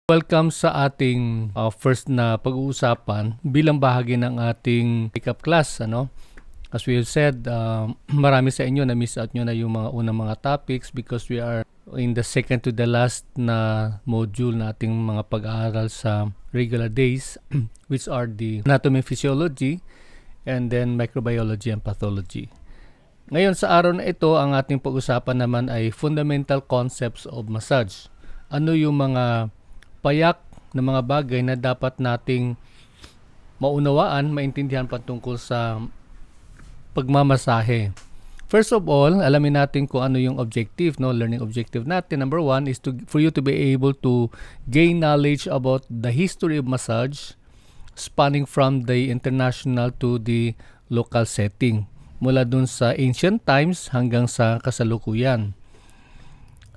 Welcome sa ating first na pag-uusapan bilang bahagi ng ating pick-up class. As we have said, marami sa inyo na miss out nyo na yung mga unang mga topics because we are in the second to the last na module na ating mga pag-aaral sa regular days which are the anatomy and physiology and then microbiology and pathology. Ngayon sa araw na ito, ang ating pag-usapan naman ay fundamental concepts of massage. Ano yung mga payak na mga bagay na dapat nating maunawaan, maintindihan patungkol sa pagmamasahe. First of all, alamin natin kung ano yung objective, learning objective natin. Number one is for you to be able to gain knowledge about the history of massage spanning from the international to the local setting. Mula dun sa ancient times hanggang sa kasalukuyan.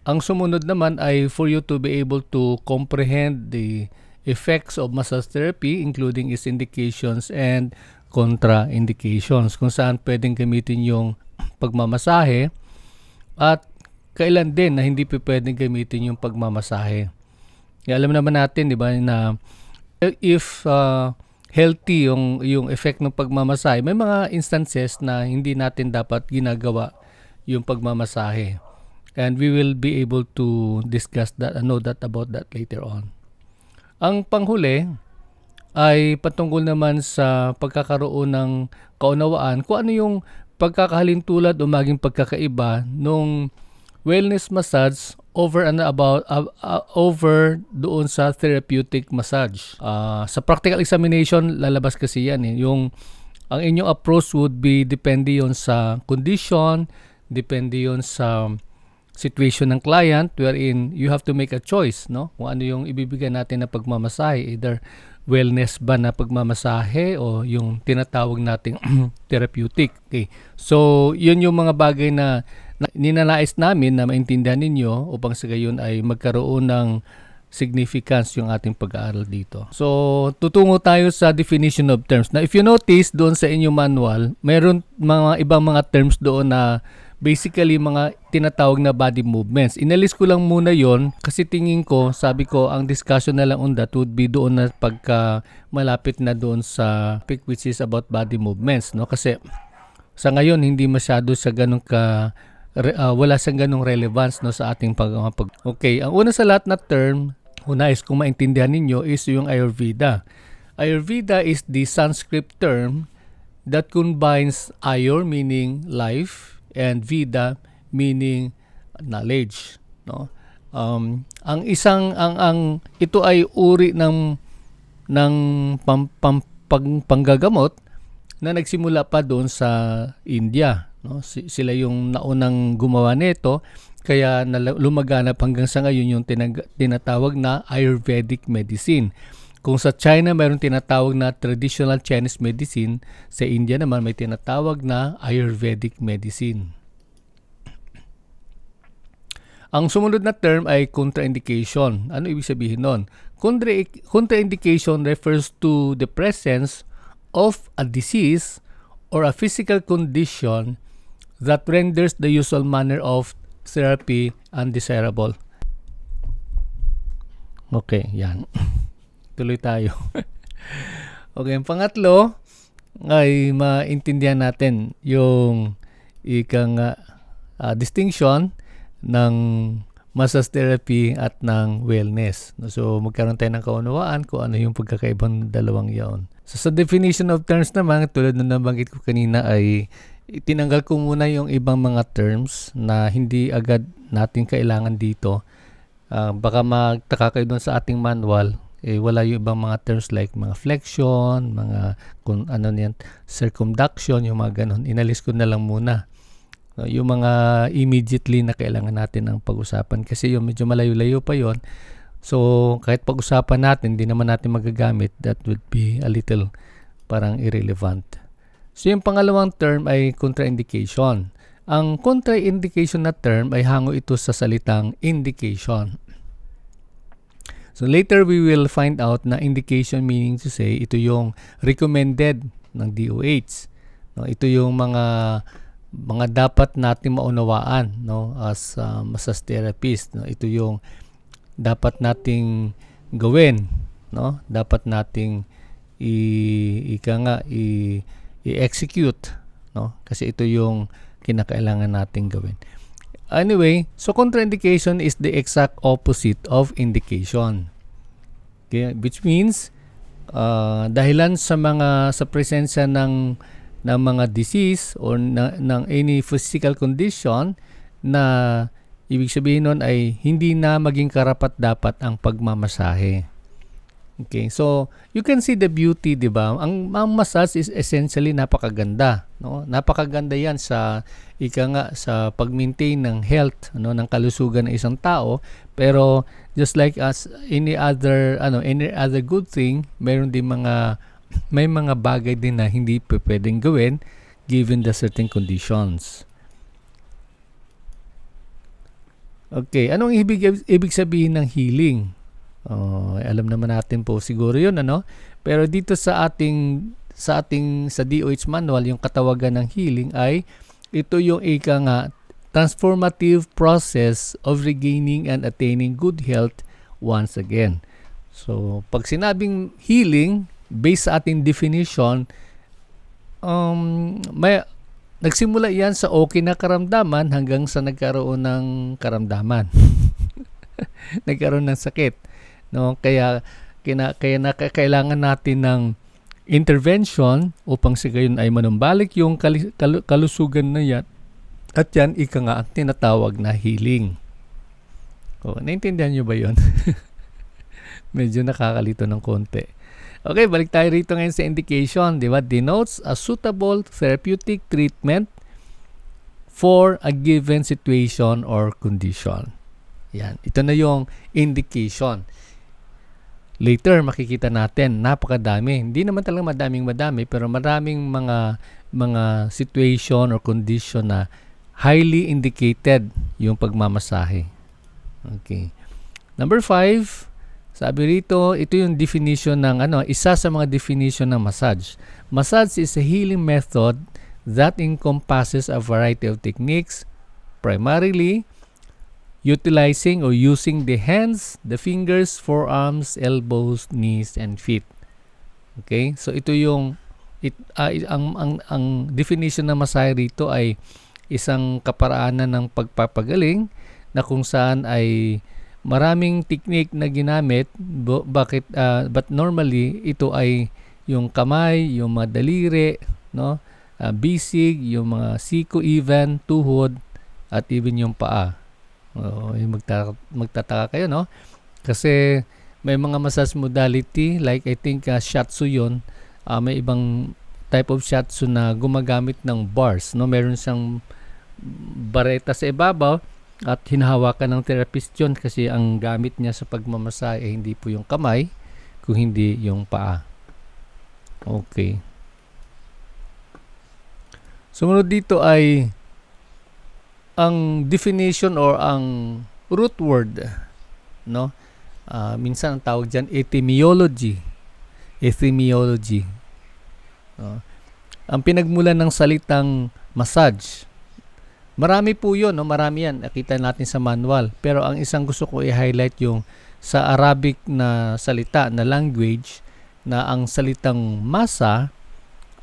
Ang sumunod naman ay for you to be able to comprehend the effects of massage therapy including its indications and contraindications. Kung saan pwedeng gamitin yung pagmamasahe at kailan din na hindi pwedeng gamitin yung pagmamasahe. Alam naman natin, di ba, na if healthy yung effect ng pagmamasahe, may mga instances na hindi natin dapat ginagawa yung pagmamasahe. And we will be able to discuss that and know that about that later on. Ang panghuli ay patungkol naman sa pagkakaroon ng kaunawaan kung ano yung pagkakahalintulad o maging pagkakaiba nung wellness massage over and about over doon sa therapeutic massage. Sa practical examination, lalabas kasi yan. Ang inyong approach would be depende yon sa condition, depende yon sa situation ng client wherein you have to make a choice, kung ano yung ibibigay natin na pagmamasahe, either wellness ba na pagmamasahe o yung tinatawag nating therapeutic. Okay. So, yun yung mga bagay na ninanais namin na maintindihan ninyo upang sa gayon ay magkaroon ng significance yung ating pag-aaral dito. So, tutungo tayo sa definition of terms. Now, if you notice doon sa inyong manual, mayroon mga ibang mga terms doon na basically mga tinatawag na body movements. Inalis ko lang muna yon kasi tingin ko, sabi ko, ang discussion na lang on that would be doon na pagka malapit na doon sa topic which is about body movements. Kasi sa ngayon, hindi masyado sa ganun wala sa ganung relevance sa ating Okay, ang una sa lahat na term, is kung maintindihan ninyo, is yung Ayurveda. Ayurveda is the Sanskrit term that combines Ayur meaning life and Veda meaning knowledge. Ang ito ay uri ng panggagamot na nagsimula pa doon sa India. Sila yung naunang gumawa nito, kaya lumaganap hanggang sa ngayon yung tinatawag na Ayurvedic medicine. Kung sa China mayroong tinatawag na traditional Chinese medicine, sa India naman may tinatawag na Ayurvedic medicine. Ang sumunod na term ay contraindication. Ano ibig sabihin nun? Contraindication refers to the presence of a disease or a physical condition that renders the usual manner of therapy undesirable. Okay, yan. Tuloy tayo. Okay, ang pangatlo ay maintindihan natin yung distinction ng massage therapy at ng wellness. So, magkaroon tayo ng kaunawaan kung ano yung pagkakaibang dalawang yaon. So, sa definition of terms naman, tulad na nabanggit ko kanina, ay tinanggal ko muna yung ibang mga terms na hindi agad natin kailangan dito. Baka magtaka kayo doon sa ating manual, wala yung ibang mga terms like mga flexion, mga circumduction, yung mga ganun. Inalis ko na lang muna. Yung mga immediately na kailangan natin ang pag-usapan kasi yung medyo malayo-layo pa yon. So, kahit pag-usapan natin, hindi naman natin magagamit, that would be a little parang irrelevant. So, yung pangalawang term ay contraindication. Ang contraindication na term ay hango ito sa salitang indication. So, later we will find out na indication meaning to say, ito yung recommended ng DOH. Ito yung mga dapat nating maunawaan as massage therapist. Ito yung dapat nating gawin, no? Dapat nating i-execute, no? Kasi ito yung kinakailangan nating gawin. Anyway, so contraindication is the exact opposite of indication. Okay, which means dahilan sa presensya ng mga disease or ng any physical condition na ibig sabihin nun ay hindi na maging karapat-dapat ang pagmamasahe. Okay, so you can see the beauty, 'di ba? Ang massage is essentially napakaganda, no? Napakaganda 'yan sa sa pag-maintain ng health, ano, ng kalusugan ng isang tao, pero just like as any other good thing, may mga bagay din na hindi pwedeng gawin given the certain conditions. Okay, anong ibig sabihin ng healing? Alam naman natin po siguro 'yun, ano? Pero dito sa DOH manual, yung katawagan ng healing ay ito yung transformative process of regaining and attaining good health once again. So, pag sinabing healing, based sa ating definition, nagsimula yan sa okay na karamdaman hanggang sa nagkaroon ng karamdaman. Nagkaroon ng sakit. No, kaya kailangan natin ng intervention upang sa gayon ay manumbalik yung kalusugan na yan, at yan ang tinatawag na healing. Naintindihan nyo ba yun? Medyo nakakalito ng konti. Okay, balik tayo rito ngayon sa indication, di ba? Denotes a suitable therapeutic treatment for a given situation or condition. Yan, ito na yung indication. Later, makikita natin, napakadami. Hindi naman talaga madami, pero maraming mga situation or condition na highly indicated yung pagmamasahe. Okay. Number 5, sabi rito, ito yung definition ng isa sa mga definition ng massage. Massage is a healing method that encompasses a variety of techniques, primarily utilizing or using the hands, the fingers, forearms, elbows, knees, and feet. Okay? So ito yung ang definition ng masahe rito ay isang kaparaanan ng pagpapagaling na kung saan ay maraming technique na ginamit. But normally ito ay yung kamay, yung mga daliri, no? Bisig, yung mga siko, even tuhod, at even yung paa. Magtataka kayo, no? Kasi may mga massage modality like I think shiatsu yun. May ibang type of shiatsu na gumagamit ng bars, no? Meron siyang bareta sa ibabaw at hinahawakan ng therapist yun kasi ang gamit niya sa pagmamasahe ay hindi po yung kamay, kung hindi yung paa. Okay. Sumunod dito ay ang definition or ang root word, no? Minsan ang tawag diyan etymology. Ang pinagmulan ng salitang massage. Marami po 'yon, no? Marami 'yan. Nakita natin sa manual. Pero ang isang gusto ko i-highlight yung sa Arabic na salita na language, na ang salitang masa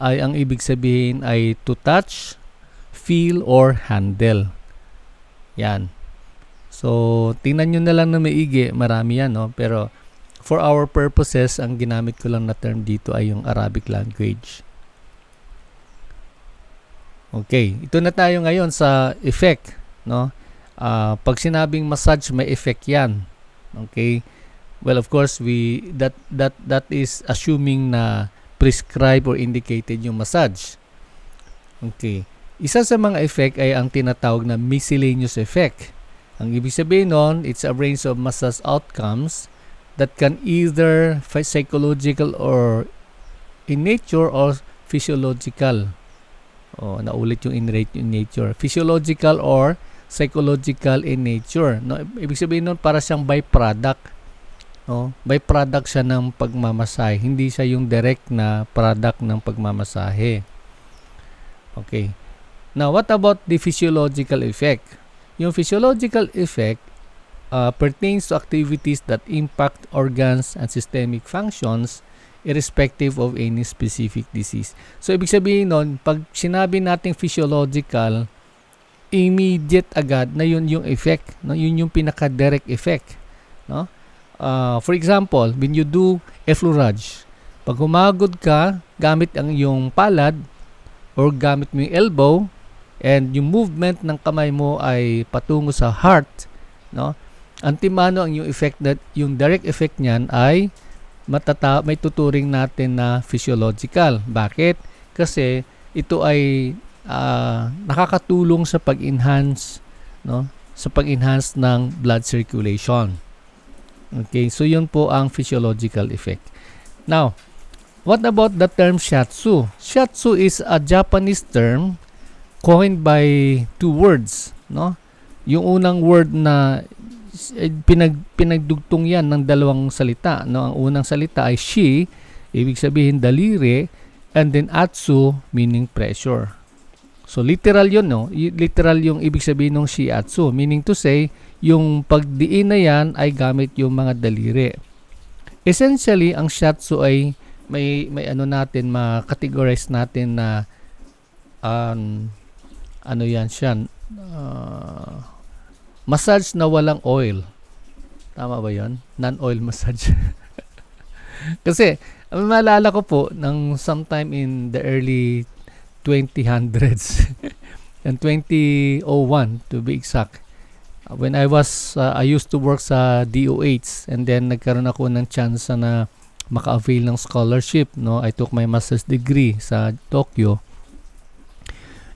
ay ang ibig sabihin ay to touch, feel, or handle. Yan. So, tingnan nyo na lang na maigi. Marami yan, no? Pero, for our purposes, ang ginamit ko lang na term dito ay yung Arabic language. Okay. Ito na tayo ngayon sa effect, no? Pag sinabing massage, may effect yan. Okay? Well, of course, that is assuming na prescribed or indicated yung massage. Okay. Isa sa mga effect ay ang tinatawag na miscellaneous effect. Ang ibig sabihin nun, it's a range of massage outcomes that can either psychological or in nature or physiological. Naulit yung in nature. Physiological or psychological in nature. No, ibig sabihin nun, para siyang byproduct. No? Byproduct siya ng pagmamasahe. Hindi siya yung direct na product ng pagmamasahe. Okay. Now, what about the physiological effect? Yung physiological effect pertains to activities that impact organs and systemic functions irrespective of any specific disease. So, ibig sabihin nun, pag sinabi nating physiological, immediate agad na yun yung effect, no? Yun yung pinaka-direct effect, no? For example, when you do effleurage, pag humagod ka gamit ang iyong palad or gamit mo yung elbow and yung movement ng kamay mo ay patungo sa heart, no? Antimano ang yung effect, that yung direct effect niyan ay may tuturing natin na physiological. Bakit? Kasi ito ay nakakatulong sa pag-enhance, no? Sa pag-enhance ng blood circulation. Okay, so yun po ang physiological effect. Now, what about the term shiatsu? Shiatsu is a Japanese term coined by two words, no? Yung unang word na pinagdugtong yan ng dalawang salita, no? Ang unang salita ay shi, ibig sabihin daliri, and then atsu, meaning pressure. So literal yun, no? Literal yung ibig sabihin ng shiatsu, meaning to say, yung pagdiin na yan ay gamit yung mga daliri. Essentially, ang shiatsu ay may ano natin, ma-categorize natin na ano yan siya, massage na walang oil. Tama ba yun? Non-oil massage. Kasi, maalala ko po, sometime in the early 2000s, and 2001 to be exact, when I used to work sa DOH, and then nagkaroon ako ng chance na maka-avail ng scholarship, no? I took my master's degree sa Tokyo.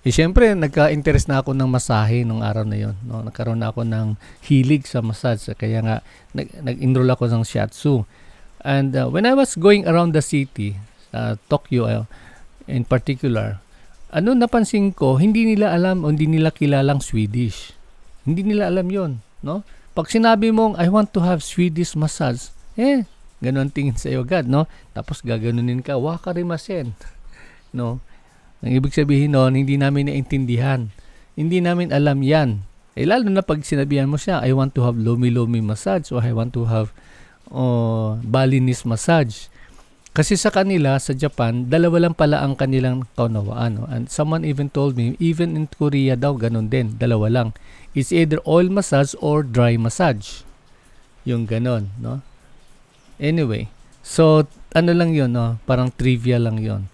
Siyempre, nagka-interest na ako ng masahe nung araw na yon, no? Nagkaroon na ako ng hilig sa massage, kaya nga nag-enroll ako ng shiatsu. And when I was going around the city, Tokyo in particular, napansin ko, hindi nila alam o hindi nila kilalang Swedish. Hindi nila alam yon, no? Pag sinabi mong, I want to have Swedish massage, ganun tingin sa'yo agad, no? Tapos gaganunin ka, wakarimasen, no? Ang ibig sabihin nun, hindi namin naintindihan. Hindi namin alam yan. Lalo na pag sinabihan mo siya, I want to have lomi-lomi massage or I want to have Balinese massage. Kasi sa kanila, sa Japan, dalawa lang pala ang kanilang kaunawaan. No? And someone even told me, even in Korea daw, ganun din, dalawa lang. It's either oil massage or dry massage. Yung ganun, no? Anyway, so, ano lang yun, no? Parang trivia lang yun.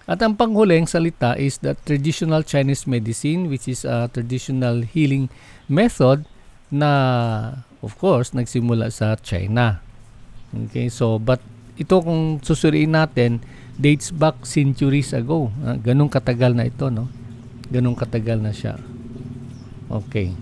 At ang panghuling salita is the traditional Chinese medicine, which is a traditional healing method na, of course, nagsimula sa China. Okay, so, but ito kung susuriin natin, dates back centuries ago. Ganun katagal na ito, no? Ganun katagal na siya. Okay.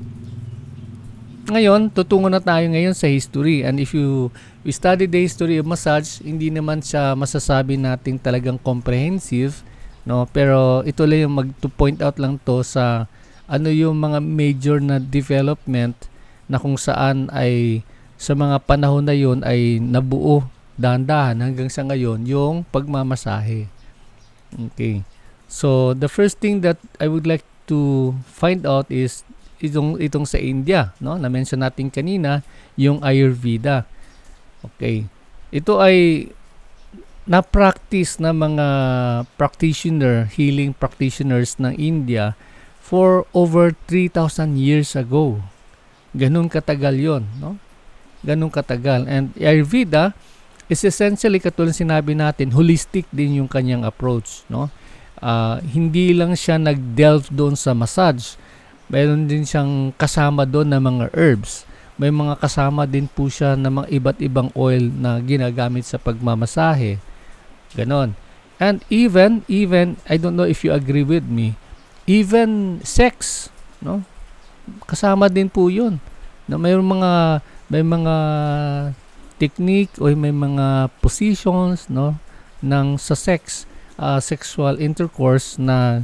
Ngayon, tutungo na tayo ngayon sa history. And if we study the history of massage, hindi naman siya masasabi nating talagang comprehensive, no? Pero ito lang yung to-point out lang to sa ano yung mga major na development na kung saan ay sa mga panahon na yun ay nabuo dahan-dahan hanggang sa ngayon yung pagmamasahe. Okay. So, the first thing that I would like to find out is itong sa India, no? Na-mention natin kanina, yung Ayurveda. Okay. Ito ay na-practice na mga healing practitioners ng India for over 3,000 years ago. Ganun katagal yon, no? Ganun katagal. And Ayurveda is essentially, katulad sinabi natin, holistic din yung kanyang approach, no? Hindi lang siya nag-delve doon sa massage. Mayroon din siyang kasama doon na mga herbs. May mga kasama din po siya na mga iba't ibang oil na ginagamit sa pagmamasahe. Ganon. And even, I don't know if you agree with me, even sex, no? Kasama din po yun. No, may mga technique o may mga positions, no, sa sex, sexual intercourse na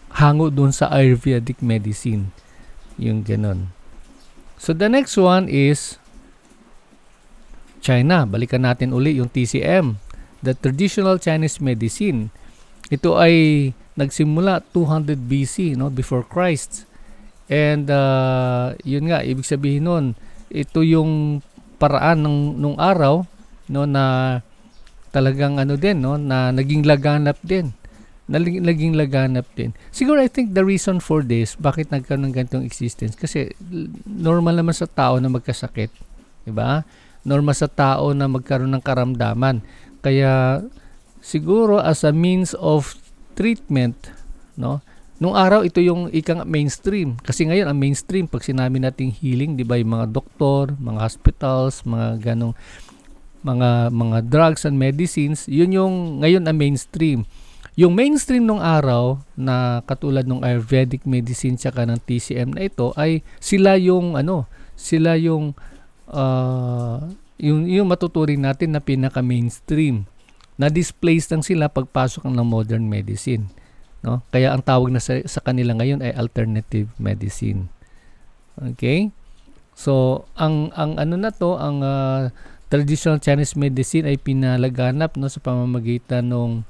hango dun sa Ayurvedic medicine. Yung ganun. So, the next one is China. Balikan natin uli yung TCM. The traditional Chinese medicine. Ito ay nagsimula 200 BC, no, before Christ. And yun nga, ibig sabihin nun, ito yung paraan nung araw, no, na talagang ano din, no, na naging laganap din. Naging laganap din. Siguro I think the reason for this, bakit nagkaroon ng ganitong existence, kasi normal naman sa tao na magkasakit, di ba? Normal sa tao na magkaroon ng karamdaman. Kaya siguro as a means of treatment, no? Nung araw ito yung ikang mainstream. Kasi ngayon ang mainstream pag sinabi nating healing, di ba, yung mga doktor, mga hospitals, mga ganong mga drugs and medicines, yun yung ngayon ang mainstream. Yung mainstream nung araw na katulad ng Ayurvedic medicine tsaka ng TCM na ito ay sila yung yung matuturing natin na pinaka mainstream. Na-displace lang sila pagpasok ng modern medicine, no? Kaya ang tawag na sa kanila ngayon ay alternative medicine. Okay? So ang ano na to, ang traditional Chinese medicine ay pinalaganap, no, sa pamamagitan nung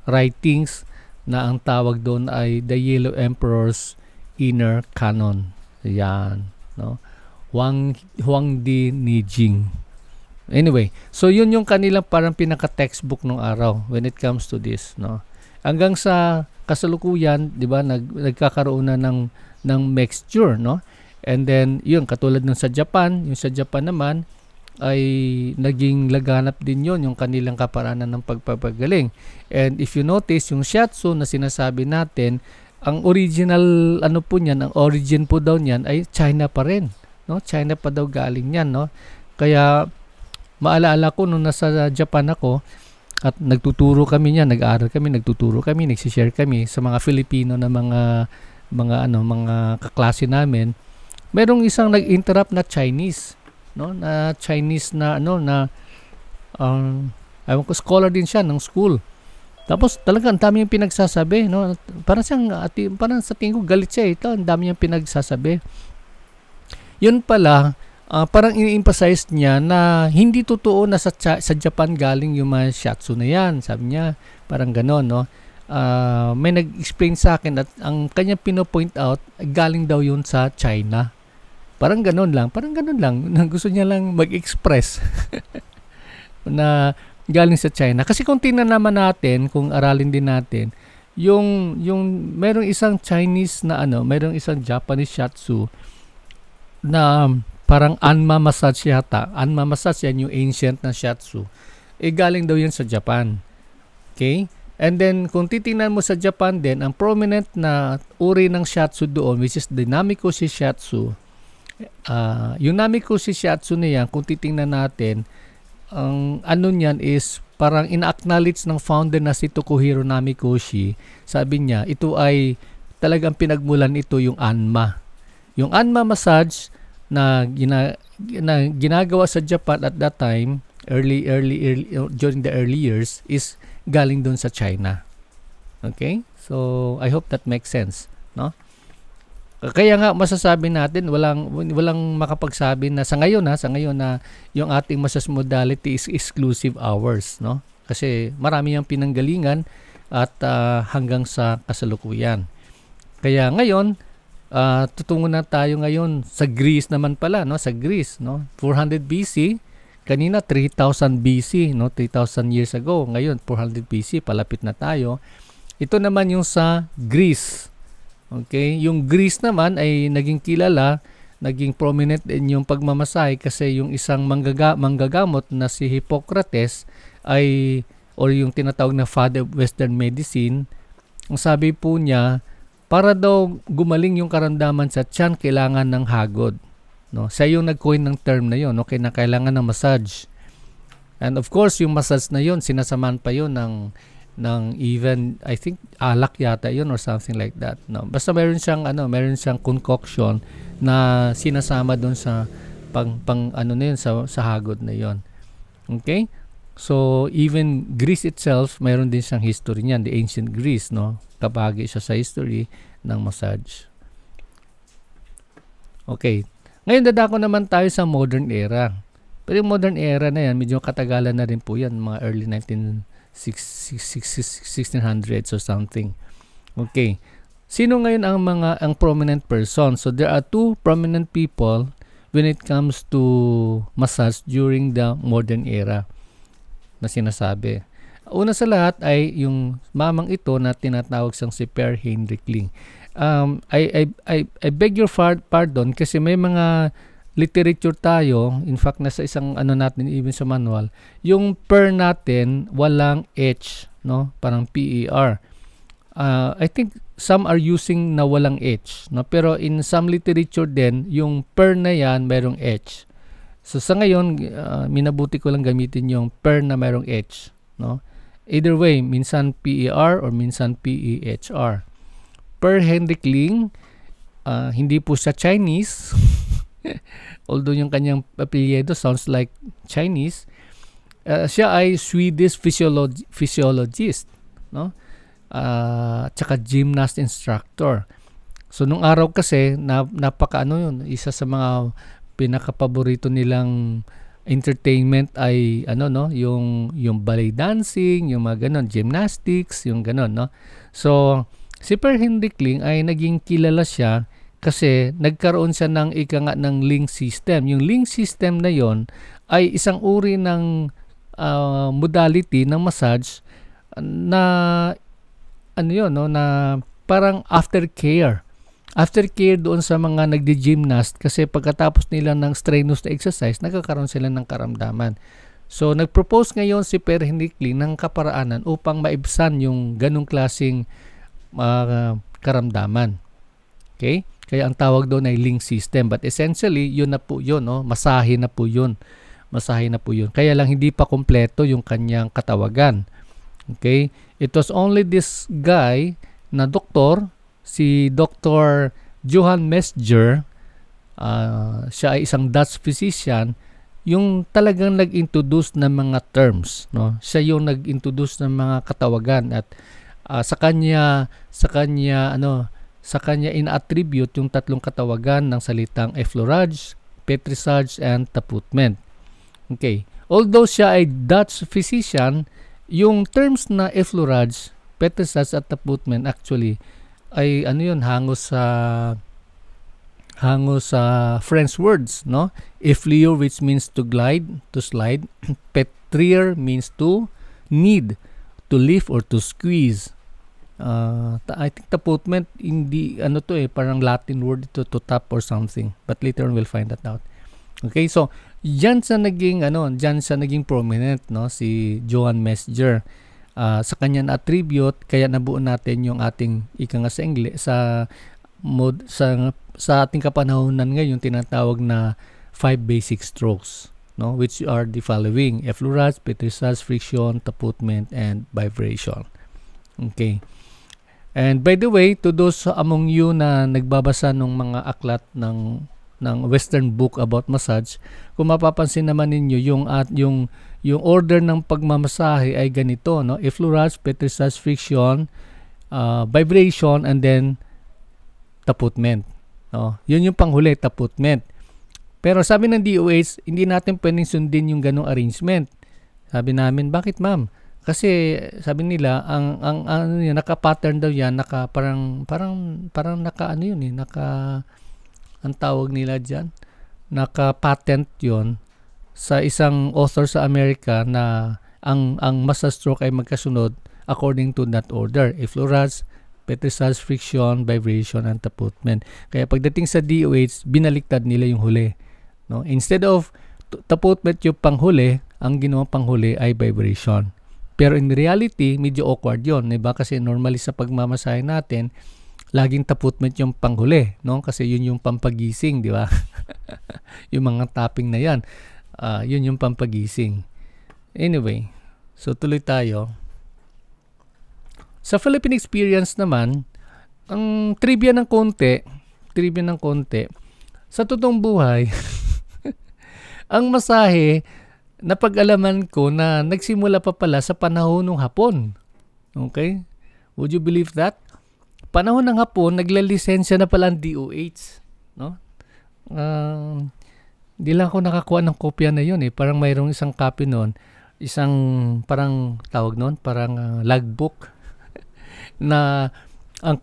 writings na ang tawag doon ay The Yellow Emperor's Inner Canon. Yan, no? Huangdi Nijing. Anyway, so yun yung kanilang parang pinaka-textbook nung araw when it comes to this, no? Hanggang sa kasalukuyan, 'di ba, nagkakaroon na ng mixture, no? And then yun, katulad ng sa Japan, yung sa Japan naman ay naging laganap din yon yung kanilang kaparanan ng pagpapagaling. And if you notice, yung shiatsu na sinasabi natin, ang original ano po niyan, ang origin po daw niyan ay China pa rin, no? China pa daw galing niyan, no? Kaya maalaala ko nung nasa Japan ako at nagtuturo kami niyan, nag-aaral kami, nagtuturo kami, nagsi-share kami sa mga Filipino na mga kaklase namin. Merong isang nag-interrupt na Chinese, no? Na Chinese na ewan ko, scholar din siya ng school. Tapos talagang ang dami yung pinagsasabi, no? Parang sa tingin ko galit siya, ito, ang dami yung pinagsasabi. Yun pala, parang ini-emphasize niya na hindi totoo na sa Japan galing yung mga shiatsu na yan. Sabi niya, parang ganon, no? May nag-explain sa akin at ang kanyang pino-point out, galing daw yun sa China. Parang ganon lang. Gusto niya lang mag-express na galing sa China. Kasi kung tingnan naman natin, kung aralin din natin, yung merong isang Chinese na merong isang Japanese shiatsu na parang Anma massage yata. Anma massage yan, yung ancient na shiatsu. Galing daw yan sa Japan. Okay? And then, kung titingnan mo sa Japan din, ang prominent na uri ng shiatsu doon, which is the Namikoshi shiatsu. Yung Namikoshi shiatsu na yan, kung titingnan natin, ang ano niyan is parang ina-acknowledge ng founder na si Tokuhiro Namikoshi. Sabi niya, ito ay talagang pinagmulan ito yung Anma. Yung Anma massage na ginagawa sa Japan at that time, early during the early years, is galing doon sa China. Okay? So, I hope that makes sense, no? Kaya nga masasabi natin, walang makapagsabi na sa ngayon na yung ating massage modality is exclusive hours, no? Kasi marami yang pinanggalingan at hanggang sa kasalukuyan. Kaya ngayon, tutungo na tayo ngayon sa Greece naman pala, no? Sa Greece, no? 400 BC, kanina 3000 BC, no? 3000 years ago. Ngayon 400 BC, palapit na tayo. Ito naman yung sa Greece. Okay, yung Greece naman ay naging kilala, naging prominent din yung pagmamasahe kasi yung isang manggagamot na si Hippocrates ay, or yung tinatawag na Father of Western Medicine, ang sabi po niya, para daw gumaling yung karamdaman sa tiyan, kailangan ng hagod, no? Siya yung nag-coin ng term na yun, okay, na kailangan ng massage. And of course, yung massage na yun, sinasamaan pa yun ng even, I think alak yata yun or something like that, no? Basta meron siyang concoction na sinasama doon sa sa hagod na yon. Okay? So even Greece itself, meron din siyang history niyan, the ancient Greece, no? Kabahagi siya sa history ng massage. Okay. Ngayon dadako naman tayo sa modern era. Pero yung modern era na yan, medyo katagalan na rin po yan, mga early 1600s or something. Okay. Sino ngayon ang prominent person? So there are two prominent people when it comes to massage during the modern era na sinasabi. Una sa lahat ay yung mamang ito na tinatawag siyang si Per Heinrich Ling. I beg your pardon kasi may mga literature tayo, in fact nasa isang natin even sa manual, yung per natin walang H, no? Parang PER. I think some are using na walang H, no? Pero in some literature din, yung per na yan mayroong H. So sa ngayon, minabuti ko lang gamitin yung per na mayroong H, no? Either way, minsan PER or minsan PEHR. Per Heinrich Ling, hindi po siya Chinese. Although yung kanyang apelyido sounds like Chinese. Siya ay Swedish physiologist, no? Tsaka gymnast instructor. So nung araw kasi napaka yun, isa sa mga pinakapaborito nilang entertainment ay yung ballet dancing, yung mga ganon, gymnastics, yung ganon, no? So si Per Heinrich Ling ay naging kilala siya kasi nagkaroon siya ng ng Ling system. Yung Ling system na yon ay isang uri ng modality ng massage na na parang aftercare doon sa mga nagdi-gymnast kasi pagkatapos nila ng strenuous na exercise, nagkakaroon sila ng karamdaman. So, nag-propose ngayon si Per Heinrich Ling ng kaparaanan upang maibsan yung ganong klaseng karamdaman. Okay? Kaya ang tawag doon ay Ling system. But essentially, yun na po yun. No? Masahe na po yun. Kaya lang hindi pa kompleto yung kanyang katawagan. Okay? It was only this guy na doktor, si Dr. Johann Mesger, siya ay isang Dutch physician, yung talagang nag-introduce ng mga terms, no? Siya yung nag-introduce ng mga katawagan at sa kanya in-attribute yung tatlong katawagan ng salitang effleurage, pétrissage, and taputment. Okay. Although siya ay Dutch physician, yung terms na effleurage, pétrissage, at taputment actually ay hango sa French words, no? Effleur, which means to glide, to slide. Pétrir means to knead, to lift or to squeeze. I think taputment hindi parang Latin word ito, to tap or something, but later on we'll find that out. Okay, so diyan sa naging prominent, no, si Johann Mesger. Sa kanyang attribute, kaya nabuo natin yung ating sa ating kapanahonan ngayon tinatawag na 5 basic strokes, no, which are the following: effleurage, pétrissage, friction, taputment, and vibration. Okay. And by the way, to those among you na nagbabasa ng mga aklat ng Western book about massage, kung mapapansin naman ninyo yung order ng pagmamasahe ay ganito, no? Effleurage, pétrissage, friction, vibration, and then taputment, no? Yun yung panghuli, taputment. Pero sabi ng DOH, hindi natin pwedeng sundin yung ganong arrangement. Sabi namin, bakit ma'am? Kasi sabi nila, ang naka-pattern daw yan, ang tawag nila dyan, naka-patent yon sa isang author sa Amerika na ang massage stroke ay magkasunod according to that order: effleurage, pétrissage, friction, vibration, and taputment. Kaya pagdating sa DOH, binaliktad nila yung huli, no? Instead of taputment yung panghuli, ang ginawang panghuli ay vibration. Pero in reality, medyo awkward yun, diba? Kasi normally sa pagmamasahe natin, laging taputment yung panghuli, no? Kasi yun yung pampagising, di ba? Yung mga tapping na yan, yun yung pampagising. Anyway, so tuloy tayo. Sa Philippine experience naman, ang trivia ng konti, sa totoong buhay, ang masahe, napag-alaman ko na nagsimula pa pala sa panahon ng Hapon. Okay? Would you believe that? Panahon ng Hapon, naglalisensya na pala ang DOH. No? Di lang ako nakakuha ng kopya na yun eh. Parang mayroong isang copy nun. Isang parang tawag nun, parang logbook na Ang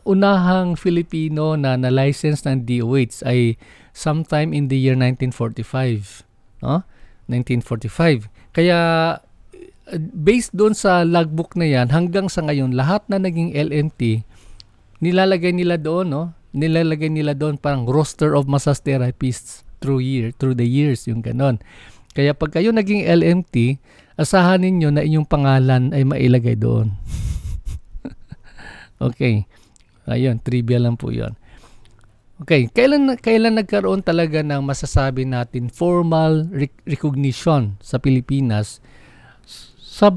unahang Filipino na na-license ng DOH ay sometime in the year 1945. No? 1945. Kaya based doon sa logbook na yan, hanggang sa ngayon, lahat na naging LMT, nilalagay nila doon, no? Nilalagay nila doon parang roster of massage therapists through the years, yung ganon. Kaya pag kayo naging LMT, asahan ninyo na inyong pangalan ay mailagay doon. Okay. Ayun, trivia lang po 'yon. Okay, kailan nagkaroon talaga ng masasabi natin formal recognition sa Pilipinas sa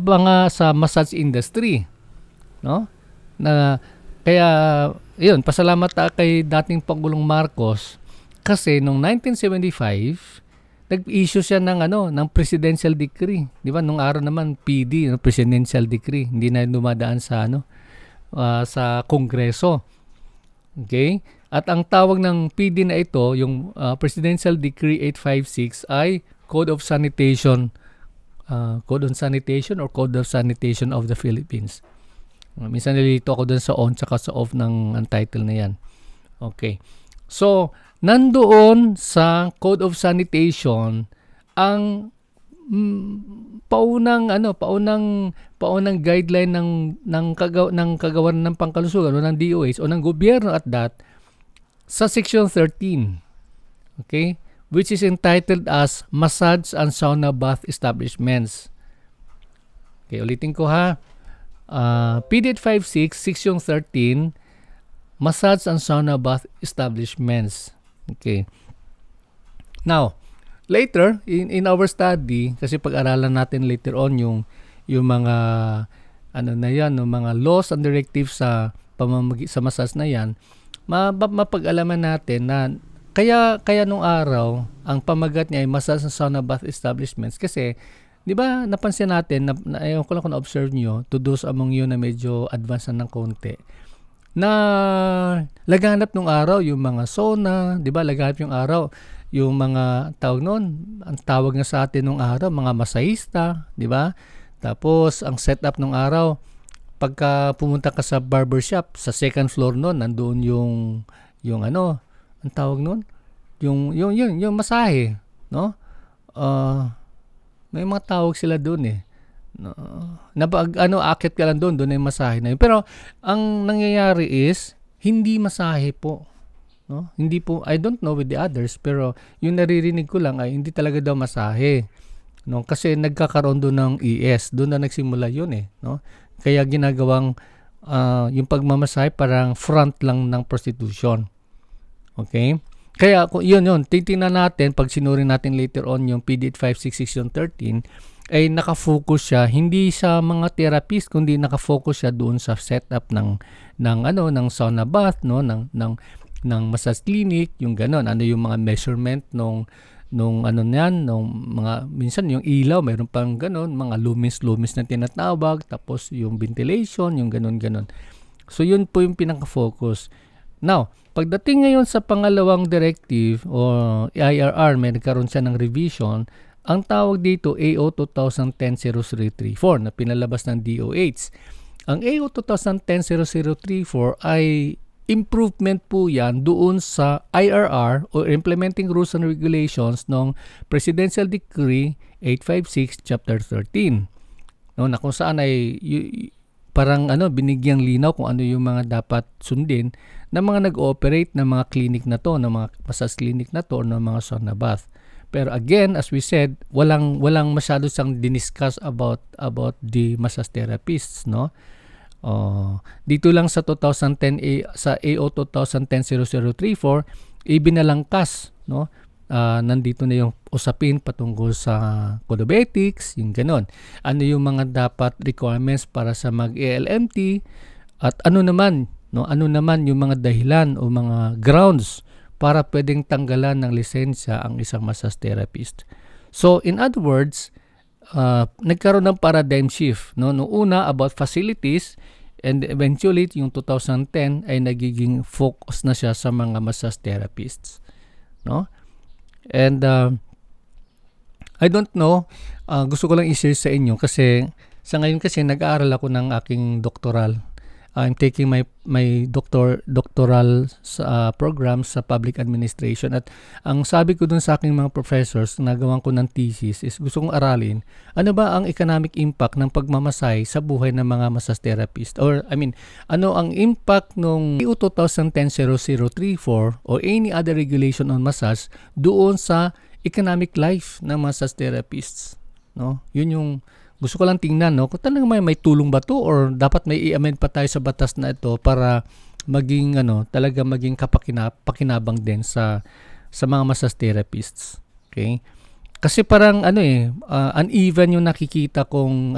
massage industry, no? Na kaya 'yun, pasalamat kay dating Pangulong Marcos kasi noong 1975 nag-issue siya ng presidential decree, 'di ba? Nung araw naman PD, presidential decree, hindi na dumadaan sa sa Kongreso. Okay? At ang tawag ng PD na ito, yung Presidential Decree 856 ay Code of Sanitation, Code on Sanitation or Code of Sanitation of the Philippines. Minsan nalilito ako dun sa on tsaka sa off ng title na yan. Okay. So, nandoon sa Code of Sanitation ang paunang guideline ng kagawaran ng pangkalusugan o ng DOH o ng gobyerno at sa section 13, okay, which is entitled as Massage and Sauna Bath Establishments. Okay, ulitin ko ha. PD 856 section 13, Massage and Sauna Bath Establishments. Okay. Now, later in our study, kasi pag-aralan natin later on yung mga mga laws and directives sa sa massage na yan, mapag-alaman natin na kaya nung araw ang pamagat niya ay massage and sauna bath establishments kasi 'di ba napansin natin na ayaw ko lang kung na-observe niyo to those among you na medyo advanced na ng konti na laganap nung araw yung mga sauna, 'di ba? Laganap yung araw yung mga tawag noon, ang tawag nga sa atin nung araw, mga masahista, di ba? Tapos, ang setup nung araw, pagka pumunta ka sa barbershop, sa second floor noon, nandoon yung ang tawag noon? Yung masahe, no? May mga tawag sila doon eh. Akit ka lang doon ay masahe na yun. Pero, ang nangyayari is, hindi masahe po. No? Hindi po, I don't know with the others, pero yung naririnig ko lang ay hindi talaga daw masahe. No? Kasi nagkakaroon doon ng ES, doon na nagsimula yun eh. No? Kaya ginagawang yung pagmamasahe parang front lang ng prostitution. Okay? Kaya yun, titingnan natin, pag sinuri natin later on yung PD 856 section 13, ay nakafocus siya, hindi sa mga therapist, kundi nakafocus siya doon sa setup ng sauna bath, no? ng massage clinic, yung ganon. Ano yung mga measurement nung mga minsan yung ilaw, mayroon pang ganon, mga lumens na tinatawag, tapos yung ventilation, yung ganon. So yun po yung pinaka-focus. Now, pagdating ngayon sa pangalawang directive o IRR, may nagkaroon siya ng revision. Ang tawag dito AO 2010-0334 na pinalabas ng DOH. Ang AO 2010-0034 ay improvement po yan doon sa IRR o Implementing Rules and Regulations ng Presidential Decree 856 Chapter 13. No, na kung saan ay parang binigyang linaw kung ano yung mga dapat sundin ng mga nag-ooperate ng mga clinic na to, ng mga massage clinic na to, ng mga sauna bath. Pero again, as we said, walang masyado siyang diniscuss about the massage therapists, no? Dito lang sa 2010 sa AO 2010-0034 ibinalangkas, no? Nandito na yung usapin patungkol sa code of ethics, yung ganon. Ano yung mga dapat requirements para sa mag-ALMT at ano naman yung mga dahilan o mga grounds para pwedeng tanggalan ng lisensya ang isang massage therapist. So in other words, nagkaroon ng paradigm shift, no? Noong una about facilities, and eventually yung 2010 ay nagiging focus na siya sa mga massage therapists, no? And I don't know, gusto ko lang i-share sa inyo kasi sa ngayon kasi nag-aaral ako ng aking doctoral I'm taking my doctoral program sa public administration, at ang sabi ko dun sa aking mga professors, nagawan ko ng thesis, is gusto kong aralin ano ba ang economic impact ng pagmamasay sa buhay ng mga massage therapist, or ano ang impact nung EU 2010-0034 or any other regulation on massage doon sa economic life ng massage therapists, no? Yun yung gusto ko lang tingnan, no, kung talagang may tulong ba to, or dapat may i-amend pa tayo sa batas na ito para maging talaga maging pakinabang din sa mga massage therapists. Okay? Kasi parang uneven yung nakikita kong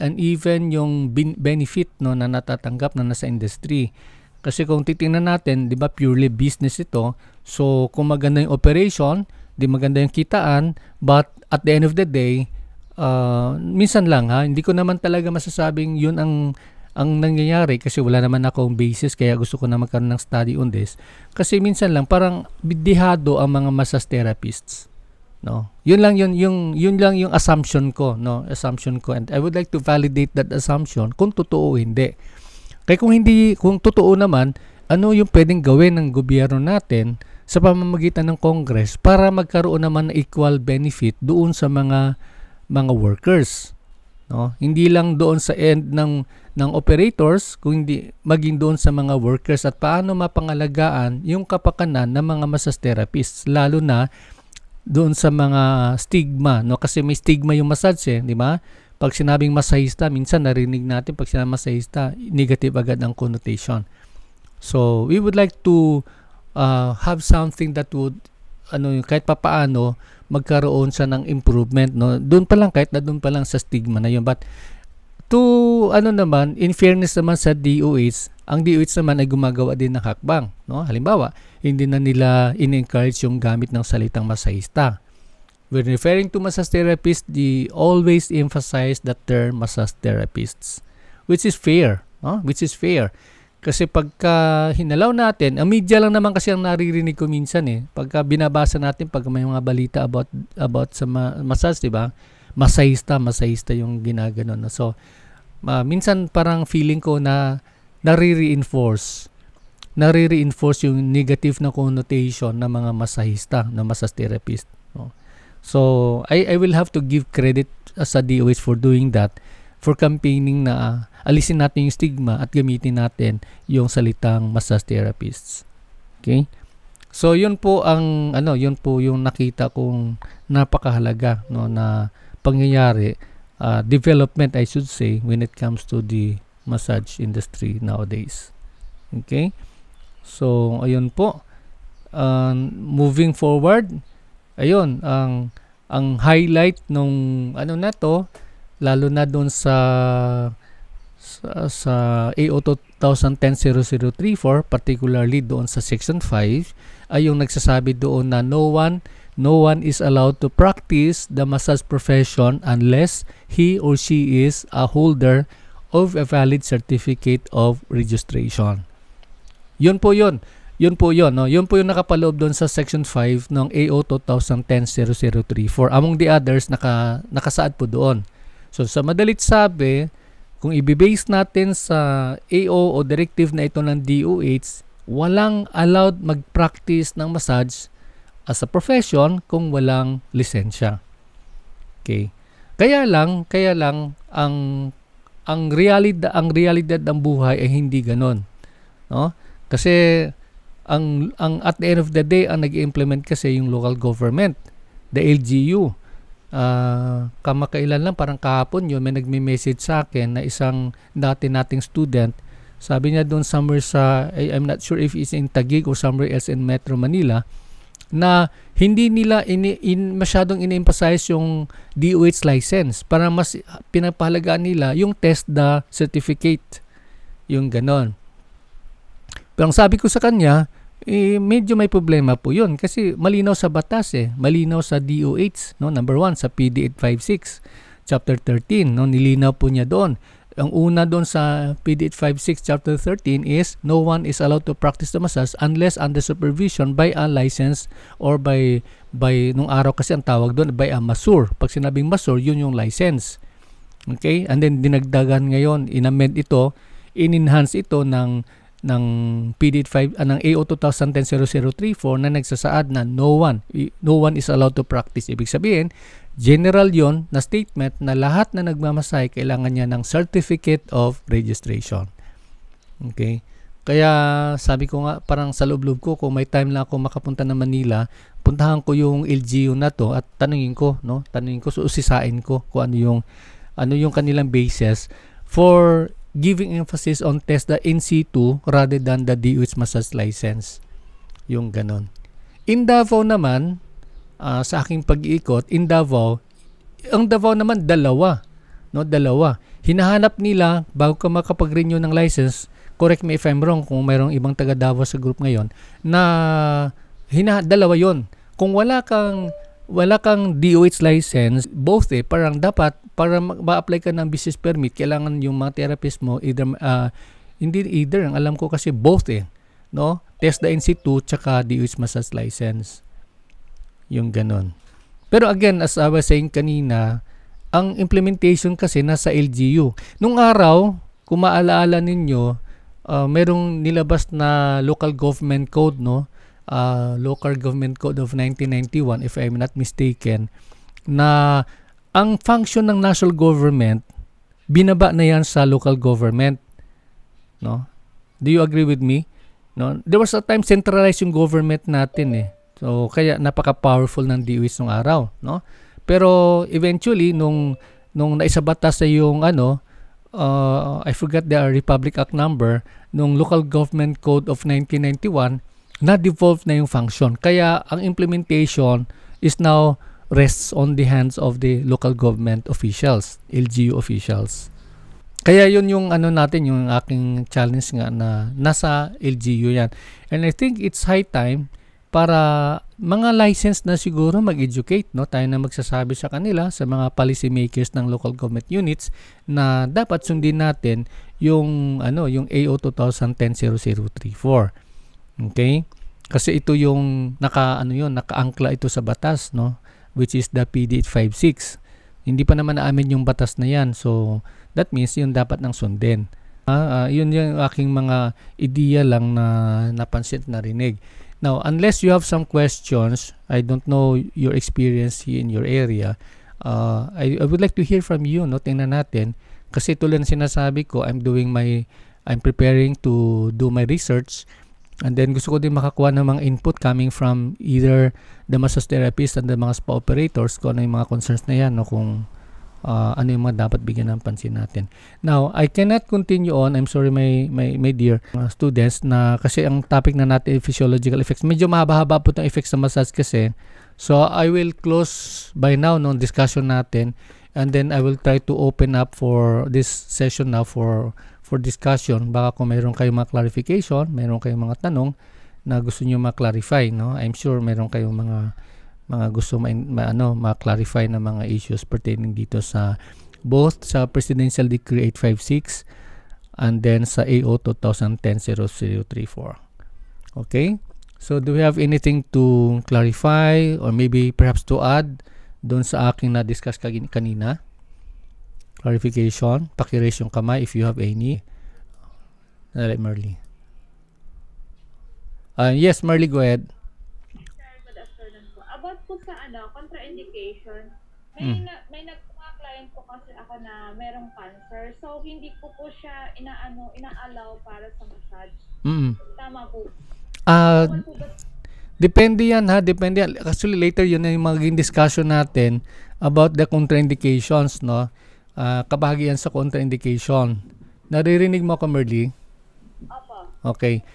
uneven yung benefit, no, na natatanggap na nasa industry. Kasi kung titingnan natin, 'di ba, purely business ito. So kung maganda yung operation, maganda yung kitaan, but at the end of the day, minsan lang, hindi ko naman talaga masasabing yun ang nangyayari, kasi wala naman akong basis, kaya gusto ko na magkaroon ng study on this. Kasi minsan lang parang bidihado ang mga massage therapists, no? Yun lang yung assumption ko, no? Assumption ko, and I would like to validate that assumption kung totoo o hindi. Kaya kung totoo naman, ano yung pwedeng gawin ng gobyerno natin sa pamamagitan ng Congress para magkaroon naman ng equal benefit doon sa mga workers, no? Hindi lang doon sa end ng operators, kundi maging doon sa mga workers, at paano mapangalagaan yung kapakanan ng mga massage therapists, lalo na doon sa mga stigma, no? Kasi may stigma yung massage, di ba? Pag sinabing masahista, minsan narinig natin pag sinabing masahista, negative agad ang connotation. So we would like to have something that would kahit papaano magkaroon siya ng improvement, no? Doon pa lang, kahit na doon pa lang sa stigma na yun. But to naman, in fairness naman sa DOH, ang DOH naman ay gumagawa din ng hakbang, no? Halimbawa, hindi na nila in-encourage yung gamit ng salitang masahista. When referring to massage therapists, they always emphasize the term massage therapists, which is fair, no? Which is fair. Kasi pagka hinalaw natin, ang media lang naman kasi ang naririnig ko minsan, pagka binabasa natin, pag may mga balita about sa massage, diba? Masahista yung ginaganon. So, minsan parang feeling ko na nare-reinforce yung negative na connotation ng mga masahista, na massage therapist. No? So, I will have to give credit sa DOH for doing that, for campaigning na alisin natin yung stigma at gamitin natin yung salitang massage therapists. Okay? So yun po yung nakita kong napakahalaga, no, na pangyayari, development I should say, when it comes to the massage industry nowadays. Okay? So ayun po. Moving forward, ayun ang highlight nung na to, lalo na doon sa AO 2010-0034, particularly doon sa Section 5, ay yung nagsasabi doon na no one is allowed to practice the massage profession unless he or she is a holder of a valid certificate of registration. Yun po yun, no? Yun po yung nakapaloob doon sa Section 5 ng AO 2010-0034. Among the others, nakasaad po doon. So sa madalit sabi, kung i-base natin sa AO o directive na ito ng DOH, walang allowed mag-practice ng massage as a profession kung walang lisensya. Okay. Kaya lang ang realidad ng buhay ay hindi ganoon, no? Kasi ang at the end of the day, ang nag-implement kasi yung local government, the LGU. Kamakailan lang, parang kahapon yun, may nagme-message sa akin na isang dati nating student. Sabi niya doon somewhere I'm not sure if it's in Taguig or somewhere else in Metro Manila, na hindi nila masyadong in-emphasize yung DOH license. Para mas pinapahalagaan nila yung TESDA certificate, yung ganon. Pero ang sabi ko sa kanya, medyo may problema po yun kasi malinaw sa batas, malinaw sa DOH, no? Number 1 sa PD 856 chapter 13, no? Nilinaw po niya doon. Ang una doon sa PD 856 chapter 13 is no one is allowed to practice the massage unless under supervision by a license or by nung araw kasi ang tawag doon by a masseur. Pag sinabing masseur, yun yung license. Okay? And then dinagdagan ngayon, inamend ito, in-enhance ito ng PD5 ng AO 2010-0034 na nagsasaad na no one is allowed to practice. Ibig sabihin, general yon na statement na lahat na nagmamasahe kailangan niya ng certificate of registration. Okay? Kaya sabi ko nga, parang sa loob-loob ko, kung may time lang ako makapunta ng Manila, puntahan ko yung LGU na to at tanungin ko, usisain ko kung ano yung kanilang basis for giving emphasis on test the NC2 rather than the DOH massage license. Yung ganon. In Davao naman, sa aking pag-iikot, ang Davao naman dalawa. Hinahanap nila bago ka makapag-renew ng license, correct me if I'm wrong kung mayroong ibang taga Davao sa group ngayon, na dalawa yon. Kung wala kang DOH license, both parang dapat para ma-apply ka ng business permit, kailangan yung mga therapist mo ang alam ko kasi both no? Test the NC2 tsaka DOH massage license. Yung ganon. Pero again, as I was saying kanina, ang implementation kasi nasa LGU. Nung araw, kung maalaala ninyo, merong nilabas na local government code, no? Local Government Code of 1991, if I'm not mistaken, na ang function ng national government, binaba na yan sa local government. No? Do you agree with me? No? There was a time centralized yung government natin So, kaya napaka-powerful ng DOH nung araw. No? Pero eventually, nung naisabatas sa yung I forgot the Republic Act number, nung Local Government Code of 1991, na-devolve na yung function. Kaya ang implementation is now rests on the hands of the local government officials, LGU officials. Kaya yun yung natin, yung aking challenge nga na nasa LGU yan. And I think it's high time para mga license na siguro mag-educate, no? Tayo na magsasabi sa kanila, sa mga policy makers ng local government units, na dapat sundin natin yung yung AO 2010-0034. Okay? Kasi ito yung nakaangkla ito sa batas, no? Which is the PD 856. Hindi pa naman naamin yung batas na yan. So that means yun dapat nang sundin. Yun yung aking mga ideya lang na napansin at narinig. Now, unless you have some questions, I don't know your experience here in your area, I would like to hear from you, no? Tingnan natin. Kasi tulad ng sinasabi ko, I'm preparing to do my research, and then gusto ko din makakuha ng mga input coming from either the massage therapist and the mga spa operators kung ano yung mga concerns na yan, no? Kung ano yung mga dapat bigyan ng pansin natin. Now, I cannot continue on. I'm sorry, my dear students, na kasi ang topic na natin physiological effects. Medyo mahaba-haba po itong effects sa massage kasi. So, I will close by now no discussion natin, and then I will try to open up for this session now for discussion. Baka kung mayroon kayong mga clarification, mayroon kayong mga tanong na gusto niyo ma-clarify, no? I'm sure mayroon kayong mga gusto ma-clarify na mga issues pertaining dito sa both sa Presidential Decree 856 and then sa AO 2010-0034. Okay? So, do we have anything to clarify or maybe perhaps to add doon sa aking na-discuss kanina? Clarification? Paki-raise yung kamay if you have any. Marley. Yes, Marley, go ahead. About po sa contraindication, may mga client po kasi ako na merong cancer, so hindi ko po siya ina-allow para sa massage. Tama po. Depende yan ha, depende yan. Actually later yun na yung magiging discussion natin about the contraindications, no? Kabahagi yan sa contraindication. Naririnig mo ko, Merly? Opo. Okay.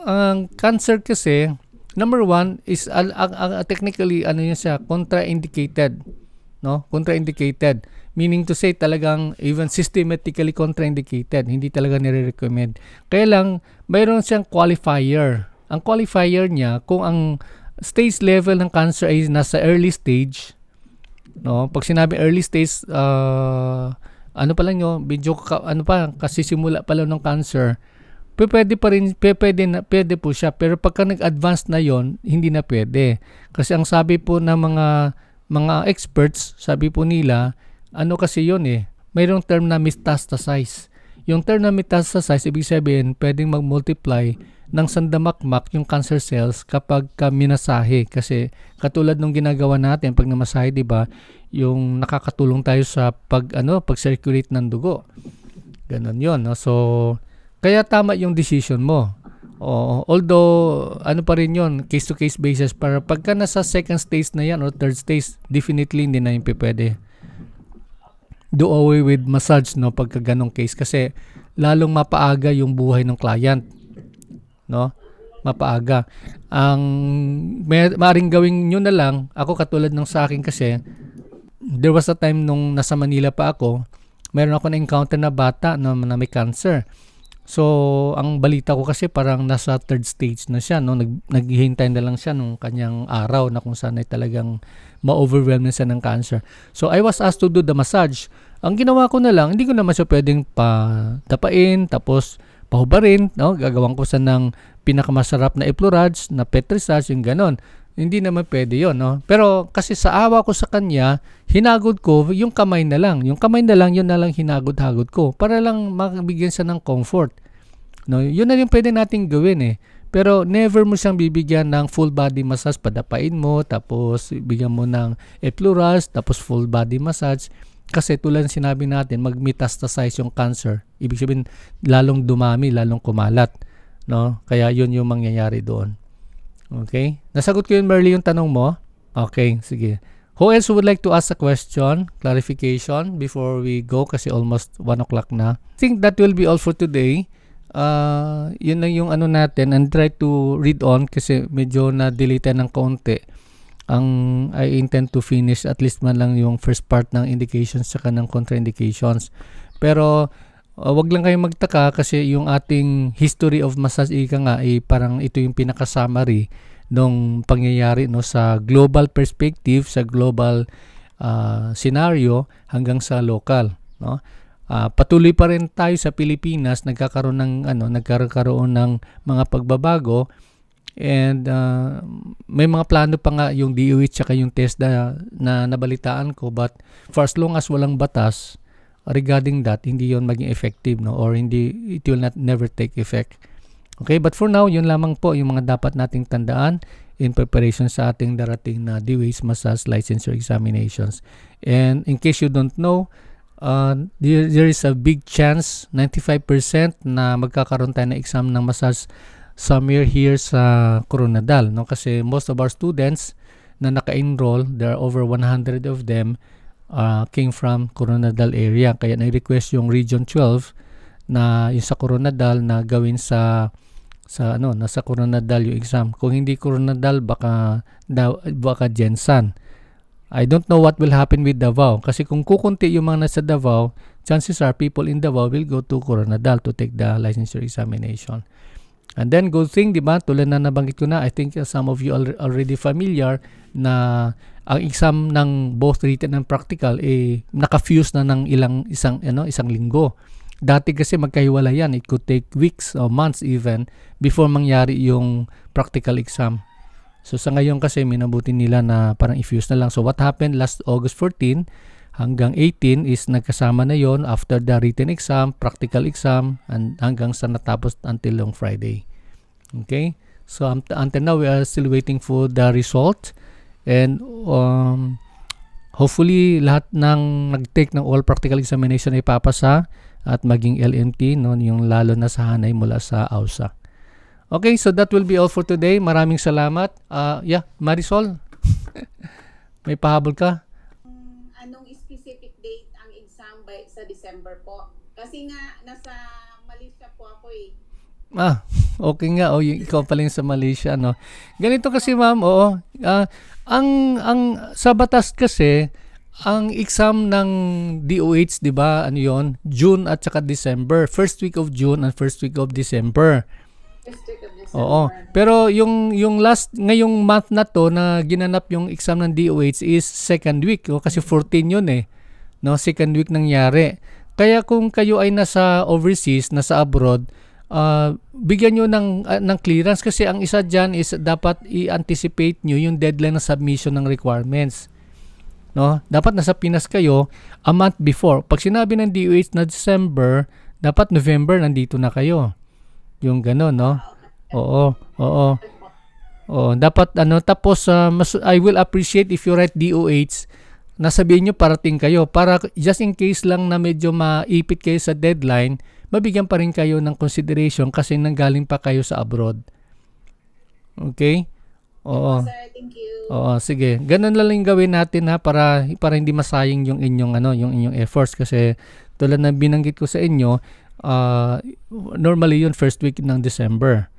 Ang cancer kasi, number one is technically yun siya, contraindicated, no? Contraindicated, meaning to say talagang even systematically contraindicated, hindi talaga nire-recommend. Kaya lang mayroon siyang qualifier. Ang qualifier niya kung ang stage level ng cancer ay nasa early stage, no? Pag sinabi early stage, pa lang yun, kasi simula pa lang ng cancer, pwede po siya, pero pagka nag-advance na yon, hindi na pwede. Kasi ang sabi po ng mga experts, sabi po nila, kasi yon mayroong term na metastasize. Yung term na metastasize, ibig sabihin, pwedeng mag-multiply ng sandamakmak yung cancer cells kapag minasahe. Kasi katulad nung ginagawa natin pag namasahe, di ba, yung nakakatulong tayo sa pag-circulate ng dugo. Ganon yun. No? So, kaya tama yung decision mo. Although, ano pa rin yun, case-to-case basis. Para pagka nasa second stage na yan or third stage, definitely hindi na yung pwede. Do away with massage, no, pagka ganong case, kasi lalong mapaaga yung buhay ng client, no, mapaaga. Ang maaaring gawin nyo na lang, ako katulad ng sa akin, kasi there was a time nung nasa Manila pa ako, meron ako na-encounter na bata na may cancer. So ang balita ko kasi parang nasa third stage na siya, no, naghihintay na lang siya nung kanyang araw na kung saan ay talagang ma-overwhelm na siya ng cancer. So I was asked to do the massage. Ang ginawa ko na lang, hindi ko naman siya pwedeng patapain, tapos pahubarin, no? Gagawin ko sa ng pinakamasarap na epluradge, na petrisage, yung ganon. Hindi naman pwede yon, no? Pero kasi sa awa ko sa kanya, hinagod ko yung kamay na lang. Yung kamay na lang, yun na lang hinagod-hagod ko para lang mabigyan siya ng comfort. No? Yun na yung pwede nating gawin eh. Pero never mo siyang bibigyan ng full body massage, padapain mo, tapos bigyan mo ng epluradge, tapos full body massage. Kasi tulad ng sinabi natin, mag-metastasize yung cancer. Ibig sabihin, lalong dumami, lalong kumalat. No? Kaya yun yung mangyayari doon. Okay? Nasagot ko yun, Merly, yung tanong mo? Okay, sige. Who else would like to ask a question, clarification, before we go? Kasi almost 1 o'clock na. I think that will be all for today. Yun lang yung ano natin, and try to read on kasi medyo na-delete ng kaunti. I intend to finish at least man lang yung first part ng indications saka ng contraindications. Pero wag lang kayong magtaka kasi yung ating history of massage nga parang ito yung pinaka-summary ng pangyayari, no, sa global perspective, sa global scenario hanggang sa local, no. Patuloy pa rin tayo sa Pilipinas, nagkakaroon ng mga pagbabago. And may mga plano pa nga yung DOH tsaka yung TESDA na nabalitaan ko, but for as long as walang batas regarding that, hindi yon maging effective, no, or it will never take effect. Okay, but for now, yun lamang po yung mga dapat nating tandaan in preparation sa ating darating na DOH massage licensure examinations. And in case you don't know, there is a big chance, 95%, na magkakaroon tayo ng exam ng massage somewhere here sa Coronadal, no? Kasi most of our students na naka-enroll, there are over 100 of them came from Coronadal area. Kaya na-request yung Region 12 na yung sa Coronadal na gawin sa nasa Coronadal yung exam. Kung hindi Coronadal, baka Jensan. I don't know what will happen with Davao. Kasi kung kukunti yung mga nasa Davao, chances are people in Davao will go to Coronadal to take the licensure examination. And then good thing, di ba, tulad na nabanggit ko na, I think some of you are already familiar na ang exam ng both written and practical naka-fuse na ng isang linggo. Dati kasi magkahiwala yan. It could take weeks or months even before mangyari yung practical exam. So sa ngayon kasi minabuti nila na parang i-fuse na lang. So what happened last August 14 hanggang 18 is nagkasama na yon after the written exam, practical exam, and hanggang sa natapos until long Friday. Okay? So until now, we are still waiting for the result. And hopefully, lahat ng nag-take ng all practical examination ay papasa at maging LMT, no, yung lalo na sa hanay mula sa AUSA. Okay, so that will be all for today. Maraming salamat. Marisol, may pahabol ka? Anong specific date ang exam sa December po? Kasi nga, nasa Malaysia po ako eh. Okay nga. Ikaw pala yung sa Malaysia, no? Ganito kasi, ma'am, ang sa batas kasi, ang exam ng DOH, di ba, ano yun? June at saka December. First week of June and first week of December. First week of December. Oo. Pero yung ngayong month na to na ginanap yung exam ng DOH is second week. Kasi 14 yun eh. No, second week nangyari. Kaya kung kayo ay nasa overseas, nasa abroad, bigyan nyo ng clearance kasi ang isa dyan is dapat i-anticipate nyo yung deadline ng submission ng requirements. no? Dapat nasa Pinas kayo a month before. Pag sinabi ng DOH na December, dapat November nandito na kayo. Yung gano'n, no? Oo, oo. Oh, dapat tapos I will appreciate if you write DOH nasabihin nyo parating kayo para just in case lang na medyo maipit kayo sa deadline, mabigyan pa rin kayo ng consideration kasi nanggaling pa kayo sa abroad. Okay? Oo. Sir, thank you. Oo, sige. Ganun lang yung gawin natin ha para hindi masayang yung inyong yung inyong efforts kasi tulad ng binanggit ko sa inyo, normally yun first week ng December.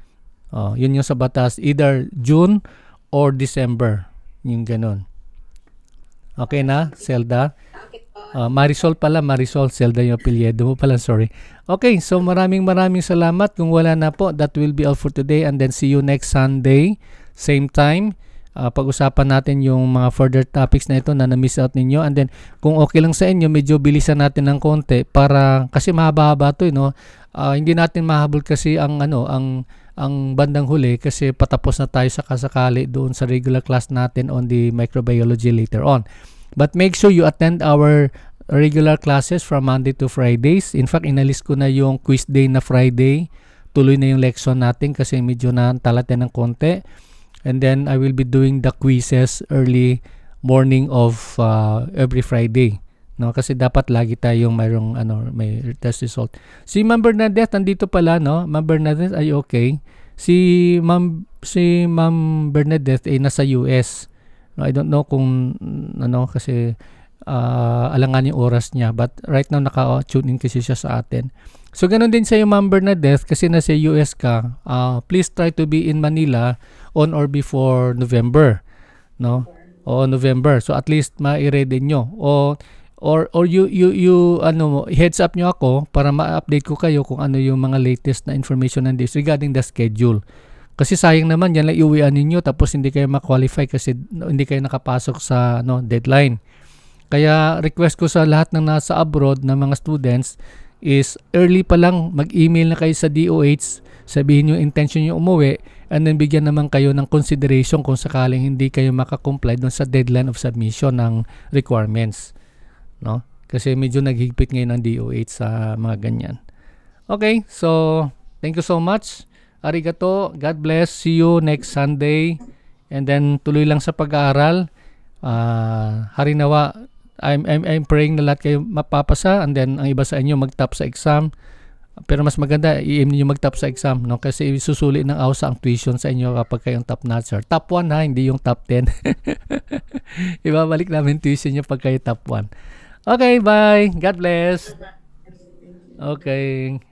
Yun yung sa batas, either June or December. Yung ganun. Okay na, Zelda? Marisol pala, Marisol. Zelda yung apelyido mo pala, sorry. Okay, so maraming salamat. Kung wala na po, that will be all for today and then see you next Sunday, same time. Pag-usapan natin yung mga further topics na ito na na-miss out ninyo and then kung okay lang sa inyo, medyo bilisan natin ng konti para, kasi mahaba-haba ito, no? Hindi natin mahabol kasi ang bandang huli kasi patapos na tayo sa kasakali doon sa regular class natin on the microbiology later on. But make sure you attend our regular classes from Monday to Fridays. In fact, inalis ko na yung quiz day na Friday. Tuloy na yung lesson natin kasi medyo natalatan ng konti. And then I will be doing the quizzes early morning of every Friday. No, kasi dapat lagi tayong mayroong may test result. Si Ma'am Bernadette nandito pala, no? Ma'am Bernadette ay okay. Si Ma'am Bernadette ay nasa US. No, I don't know kung kasi alangan yung oras niya, but right now naka-tune in kasi siya sa atin. So ganun din sa iyo Ma'am Bernadette kasi nasa US ka. Please try to be in Manila on or before November, no? O November. So at least ma-ready nyo. Or you heads up nyo ako para ma-update ko kayo kung ano yung mga latest na information on this regarding the schedule. Kasi sayang naman yan lang iuwian ninyo tapos hindi kayo ma-qualify kasi hindi kayo nakapasok sa deadline. Kaya request ko sa lahat ng nasa abroad na mga students is early pa lang mag-email na kayo sa DOH, sabihin yung intention nyo umuwi and then bigyan naman kayo ng consideration kung sakaling hindi kayo makakomply doon sa deadline of submission ng requirements. No? Kasi medyo naghigpit ngayon ng DOH sa mga ganyan. Okay, so thank you so much. Arigato, God bless. See you next Sunday. And then tuloy lang sa pag-aaral. Harinawa, I'm praying na lahat kayo mapapasa and then ang iba sa inyo mag-top sa exam. Pero mas maganda i-aim niyo mag-top sa exam, no? Kasi susuli ng AUSA ang tuition sa inyo kapag kayong top notcher. Top 1 ha, hindi yung top 10. Ibabalik namin tuition niyo pag kayo top 1. Okay, bye. God bless. Okay.